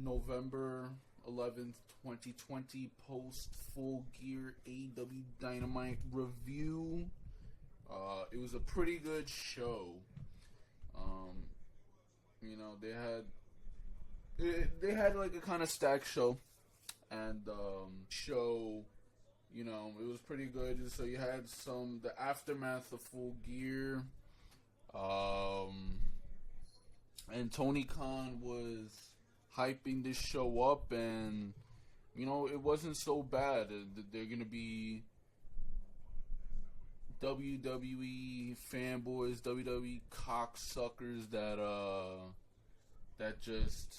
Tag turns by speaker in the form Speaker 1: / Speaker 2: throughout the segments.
Speaker 1: November 11th, 2020, post Full Gear AEW Dynamite review. It was a pretty good show. They had like a kind of stacked show, and it was pretty good. So you had the aftermath of Full Gear, and Tony Khan was hyping this show up, and it wasn't so bad. They're gonna be WWE fanboys, WWE cocksuckers that just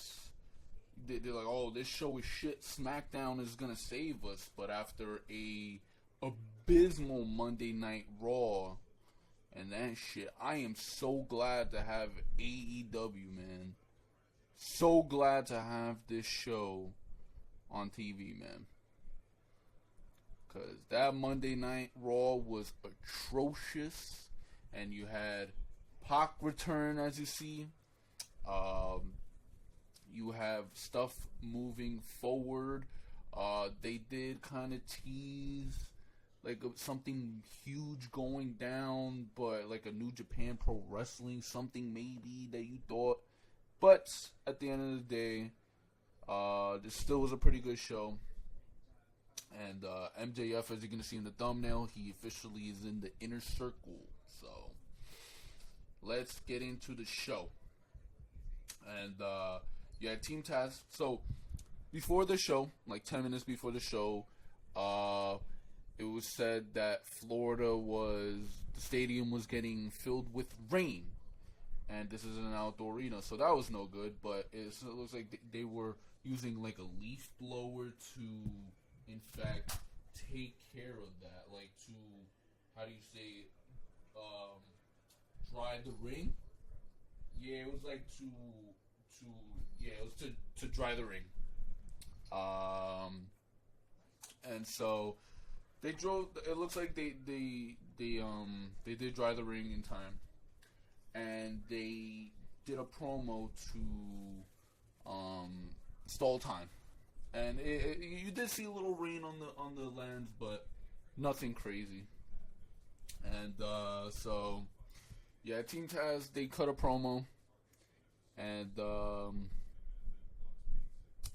Speaker 1: they're like, oh, this show is shit. SmackDown is gonna save us. But after a abysmal Monday Night Raw and that shit, I am so glad to have AEW, man. So glad to have this show on TV, man. Because that Monday Night Raw was atrocious. And you had Pac return, as you see. You have stuff moving forward. They did kind of tease like something huge going down, but like a New Japan Pro Wrestling, something maybe that you thought. But at the end of the day, this still was a pretty good show. And MJF, as you're going to see in the thumbnail, he officially is in the inner circle. So let's get into the show. And Team Taz. So before the show, like 10 minutes before the show, it was said that the stadium was getting filled with rain. And this is an outdoor arena, so that was no good. But it looks like they were using like a leaf blower to, in fact, take care of that. Like to, how do you say, dry the ring? Yeah, it was like to dry the ring. And so they drove. It looks like they did dry the ring in time, and they did a promo to stall time. And you did see a little rain on the lands, but nothing crazy. And Team Taz, they cut a promo, and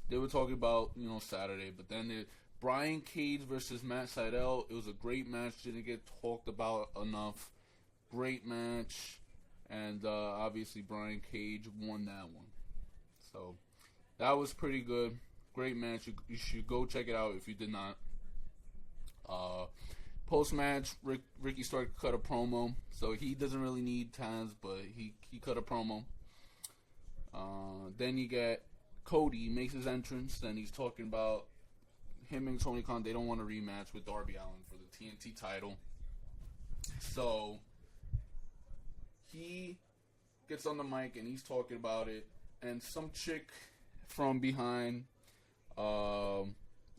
Speaker 1: they were talking about Saturday, but then Brian Cage versus Matt Sydal. It was a great match, didn't get talked about enough. Great match, and obviously Brian Cage won that one. So that was pretty good. Great match. You should go check it out if you did not. Post-match, Ricky Stark cut a promo. So he doesn't really need Taz, but he cut a promo. Then you get Cody makes his entrance. Then he's talking about him and Tony Khan. They don't want a rematch with Darby Allin for the TNT title. So he gets on the mic and he's talking about it. And some chick from behind, I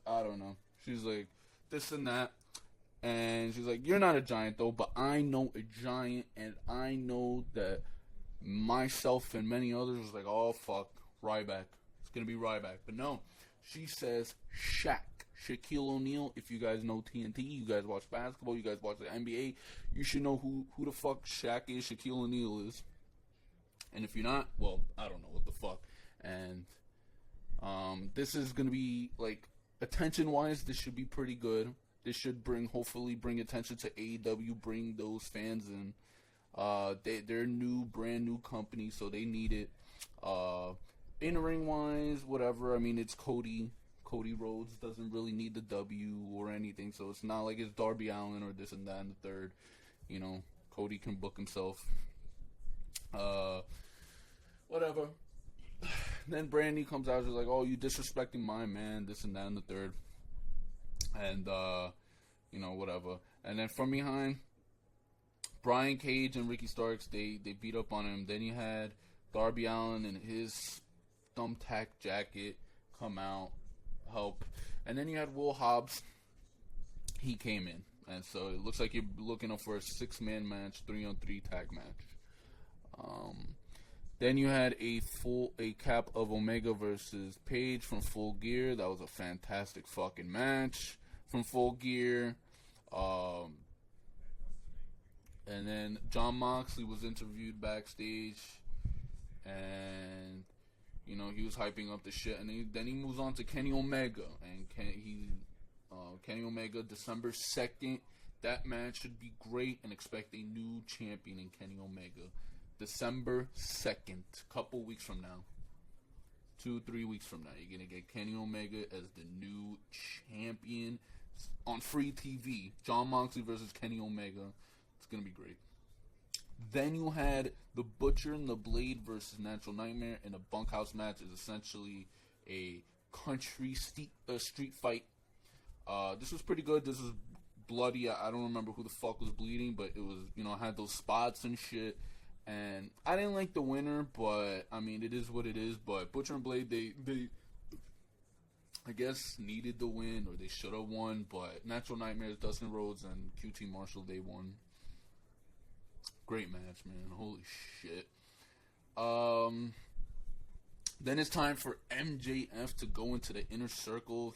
Speaker 1: don't know, she's like this and that, and she's like, you're not a giant though, but I know a giant, and I know that myself and many others was like, oh fuck, Ryback, it's gonna be Ryback. But no, she says Shaq, Shaquille O'Neal. If you guys know TNT, you guys watch basketball, you guys watch the NBA, you should know who the fuck Shaq is, Shaquille O'Neal is. And if you're not, well, I don't know what the fuck. And this is going to be, like, attention-wise, this should be pretty good. This should hopefully bring attention to AEW, bring those fans in. They're brand new company, so they need it. In-ring-wise, whatever, I mean, it's Cody. Cody Rhodes doesn't really need the W or anything, so it's not like it's Darby Allin or this and that and the third. Cody can book himself. Whatever. Then Brandy comes out, she's like, oh, you disrespecting my man, this and that and the third. And, whatever. And then from behind, Brian Cage and Ricky Starks, they beat up on him. Then you had Darby Allin and his thumbtack jacket come out, help. And then you had Will Hobbs. He came in. And so it looks like you're looking up for a 6-man match, 3-on-3 tag match. Then you had a cap of Omega versus Page from Full Gear. That was a fantastic fucking match from Full Gear. And then Jon Moxley was interviewed backstage, and he was hyping up the shit. And then he moves on to Kenny Omega, and Kenny Omega, December 2nd. That match should be great, and expect a new champion in Kenny Omega. December 2nd, couple weeks from now. 2-3 weeks from now, you're going to get Kenny Omega as the new champion on free TV. Jon Moxley versus Kenny Omega. It's going to be great. Then you had the Butcher and the Blade versus Natural Nightmare in a bunkhouse match. Is essentially a country street fight. This was pretty good. This was bloody. I don't remember who the fuck was bleeding, but it was, had those spots and shit. And I didn't like the winner, but I mean, it is what it is. But Butcher and Blade, they I guess needed the win, or they should have won. But Natural Nightmares, Dustin Rhodes, and QT Marshall, they won. Great match, man. Holy shit. Then it's time for MJF to go into the Inner Circle.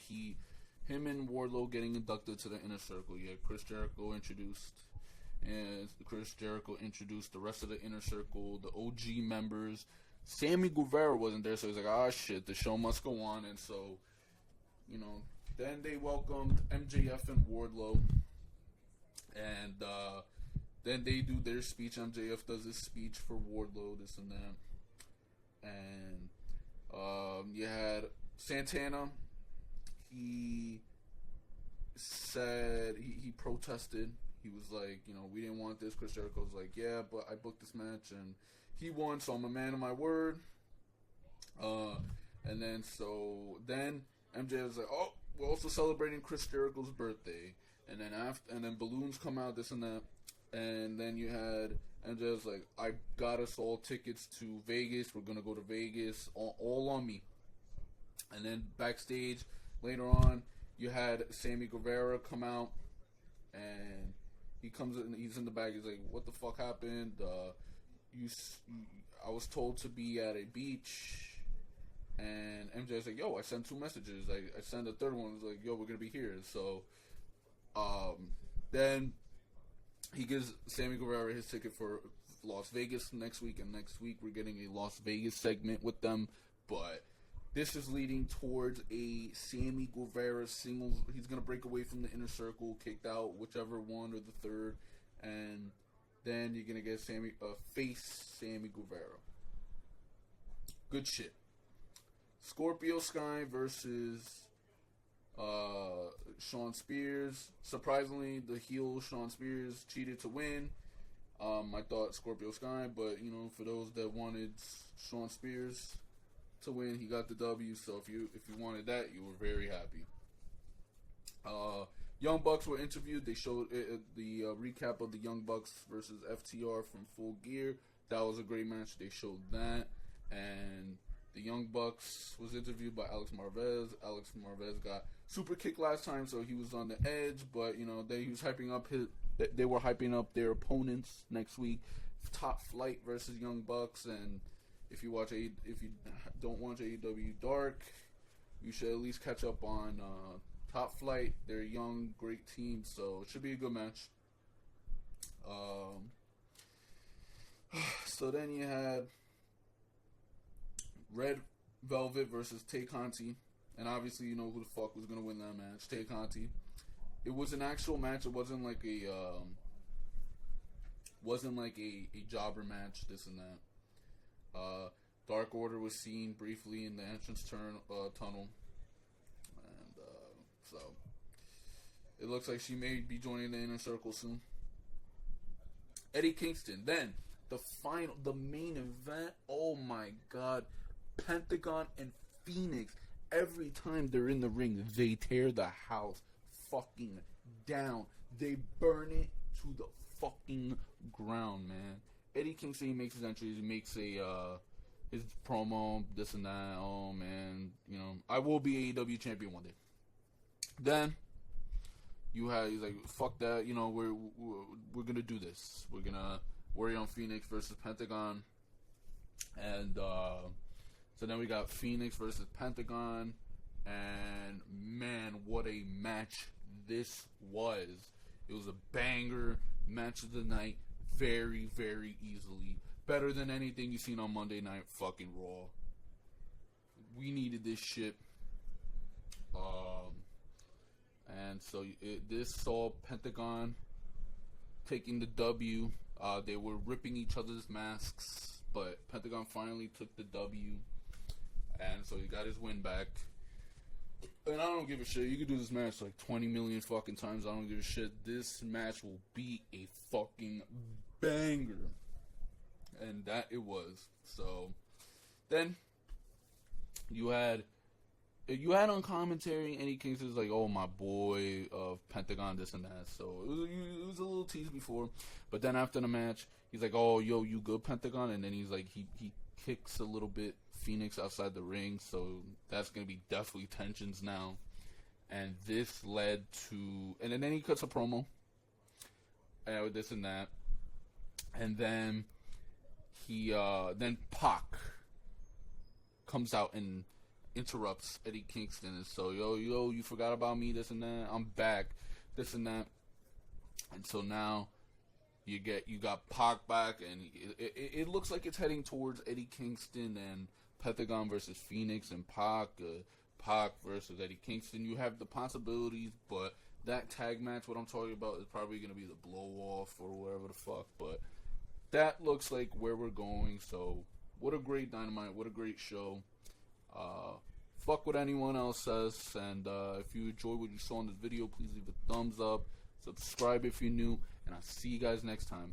Speaker 1: Him and Wardlow getting inducted to the Inner Circle. Yeah, Chris Jericho introduced the rest of the Inner Circle, the OG members. Sammy Guevara wasn't there, so he's like, ah, shit, the show must go on. And so, then they welcomed MJF and Wardlow. And then they do their speech. MJF does his speech for Wardlow, this and that. And you had Santana. He said, he protested. He was like, we didn't want this. Chris Jericho was like, yeah, but I booked this match and he won, so I'm a man of my word. And then MJ was like, oh, we're also celebrating Chris Jericho's birthday. And then balloons come out, this and that. And then you had MJ was like, I got us all tickets to Vegas. We're gonna go to Vegas, all on me. And then backstage later on, you had Sammy Guevara come out, and he comes in. He's in the back. He's like, "What the fuck happened? I was told to be at a beach." And MJ's like, "Yo, I sent 2 messages. I sent a third one. It's like, yo, we're gonna be here." So, then he gives Sammy Guevara his ticket for Las Vegas next week, and next week we're getting a Las Vegas segment with them. But this is leading towards a Sammy Guevara singles. He's going to break away from the Inner Circle, kicked out whichever one or the third. And then you're going to get face Sammy Guevara. Good shit. Scorpio Sky versus Shawn Spears. Surprisingly, the heel Shawn Spears cheated to win. I thought Scorpio Sky, but, for those that wanted Shawn Spears to win, he got the W. So if you wanted that, you were very happy. Young Bucks were interviewed. They showed the recap of the Young Bucks versus FTR from Full Gear. That was a great match. They showed that, and the Young Bucks was interviewed by Alex Marvez. Alex Marvez got super kicked last time, so he was on the edge. But he was hyping up they were hyping up their opponents next week. Top Flight versus Young Bucks, and if you don't watch AEW Dark, you should at least catch up on Top Flight. They're a young, great team, so it should be a good match. So then you had Red Velvet versus Tay Conti, and obviously you know who the fuck was gonna win that match. Tay Conti. It was an actual match. It wasn't like a jobber match. This and that. Dark Order was seen briefly in the entrance tunnel, and so it looks like she may be joining the Inner Circle soon. Eddie Kingston. Then the main event. Oh my God, Pentagon and Phoenix. Every time they're in the ring, they tear the house fucking down. They burn it to the fucking ground, man. Eddie Kingston makes his entry. He makes his promo, this and that. Oh man, I will be AEW champion one day. Then he's like, fuck that. We're gonna do this. We're gonna worry on Phoenix versus Pentagon. And so then we got Phoenix versus Pentagon. And man, what a match this was. It was a banger match of the night. Very, very easily. Better than anything you've seen on Monday Night fucking Raw. We needed this shit. And so this saw Pentagon taking the W. They were ripping each other's masks, but Pentagon finally took the W. And so he got his win back. And I don't give a shit. You could do this match like 20 million fucking times. I don't give a shit. This match will be a fucking banger. And that it was. So then you had on commentary Eddie Kingston's like, oh, my boy of Pentagon, this and that. So it was a little tease before. But then after the match, he's like, oh, yo, you good, Pentagon? And then he's like, he kicks a little bit Phoenix outside the ring. So that's going to be definitely tensions now. And this led to... And then he cuts a promo. With this and that. And then then Pac comes out and interrupts Eddie Kingston and so yo you forgot about me, this and that, I'm back, this and that. And so now you got Pac back, and it looks like it's heading towards Eddie Kingston and Pentagon versus Phoenix, and Pac versus Eddie Kingston. You have the possibilities, but that tag match, what I'm talking about, is probably going to be the blow off or whatever the fuck. But that looks like where we're going. So what a great Dynamite, what a great show. Fuck what anyone else says, and if you enjoyed what you saw in this video, please leave a thumbs up, subscribe if you're new, and I'll see you guys next time.